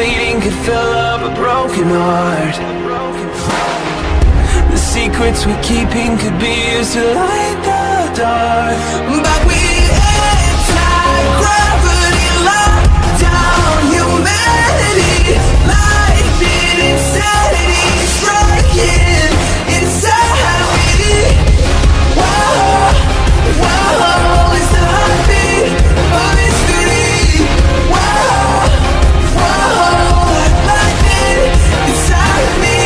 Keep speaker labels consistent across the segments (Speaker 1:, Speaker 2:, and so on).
Speaker 1: bleeding could fill up a broken heart. The secrets we're keeping could be used to light the dark. But we anti-gravity lock down humanity. Lightning insanity striking inside me. Whoa, whoa, it's the heartbeat of mystery. Whoa, whoa, lightning inside me.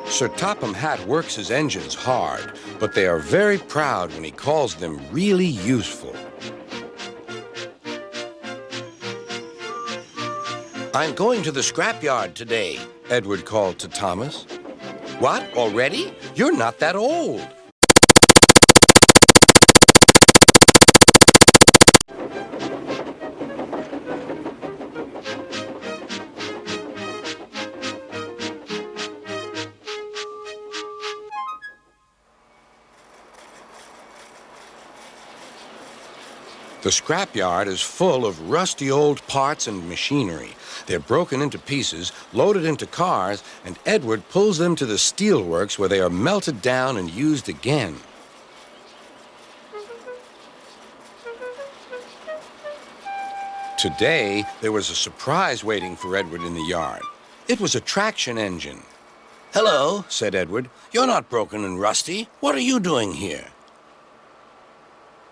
Speaker 2: Sir Topham Hatt works his engines hard, but they are very proud when he calls them really useful. I'm going to the scrapyard today, Edward called to Thomas. What, already? You're not that old. The scrapyard is full of rusty old parts and machinery. They're broken into pieces, loaded into cars, and Edward pulls them to the steelworks where they are melted down and used again. Today, there was a surprise waiting for Edward in the yard. It was a traction engine. "Hello," said Edward. "You're not broken and rusty. What are you doing here?"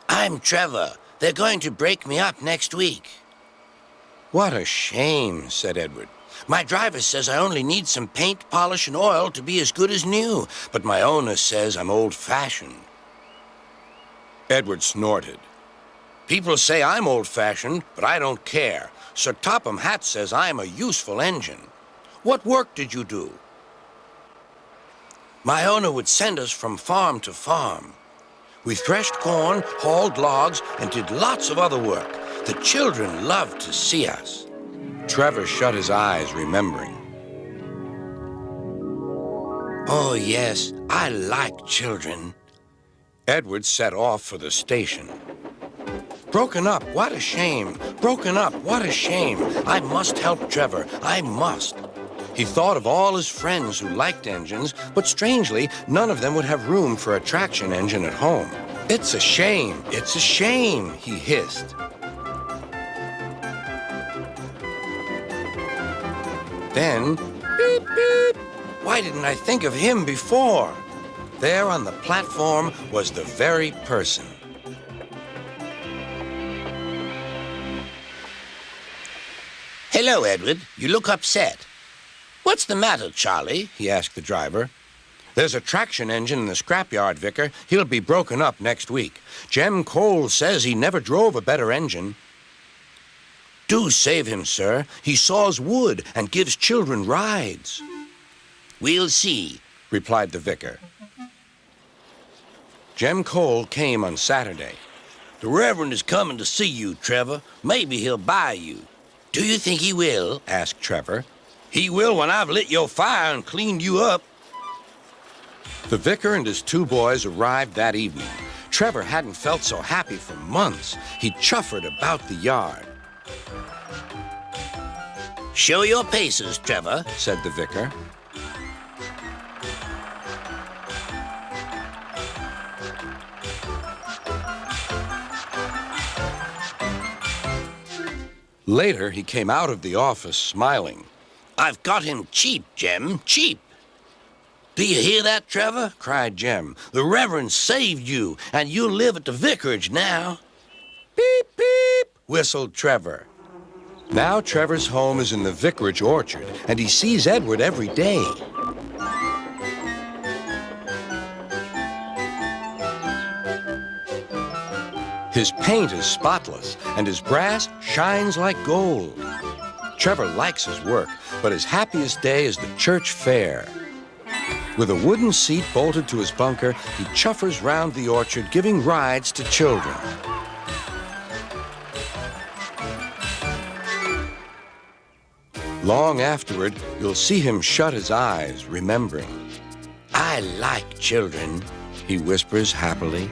Speaker 2: "I'm Trevor. They're going to break me up next week." "What a shame," said Edward. "My driver says I only need some paint, polish, and oil to be as good as new, but my owner says I'm old-fashioned." Edward snorted. "People say I'm old-fashioned, but I don't care. Sir Topham Hatt says I'm a useful engine. What work did you do?" "My owner would send us from farm to farm. We threshed corn, hauled logs, and did lots of other work. The children loved to see us." Trevor shut his eyes, remembering. "Oh, yes, I like children." Edward set off for the station. "Broken up, what a shame. Broken up, what a shame. I must help Trevor, I must." He thought of all his friends who liked engines, but strangely, none of them would have room for a traction engine at home. "It's a shame, it's a shame," he hissed. Then, beep, beep. Why didn't I think of him before? There on the platform was the very person. "Hello, Edward. You look upset." "What's the matter, Charlie?" he asked the driver. "There's a traction engine in the scrapyard, Vicar. He'll be broken up next week. Jem Cole says he never drove a better engine." "Do save him, sir. He saws wood and gives children rides." "We'll see," replied the vicar. Jem Cole came on Saturday. "The Reverend is coming to see you, Trevor. Maybe he'll buy you." "Do you think he will?" asked Trevor. "He will when I've lit your fire and cleaned you up." The vicar and his two boys arrived that evening. Trevor hadn't felt so happy for months. He chuffered about the yard. "Show your paces, Trevor," said the vicar. Later, he came out of the office smiling. "I've got him cheap, Jem, cheap." "Do you hear that, Trevor?" cried Jem. "The Reverend saved you, and you'll live at the vicarage now." "Beep, beep," whistled Trevor. Now Trevor's home is in the vicarage orchard, and he sees Edward every day. His paint is spotless, and his brass shines like gold. Trevor likes his work, but his happiest day is the church fair. With a wooden seat bolted to his bunker, he chuffers round the orchard, giving rides to children. Long afterward, you'll see him shut his eyes, remembering. I like children, he whispers happily.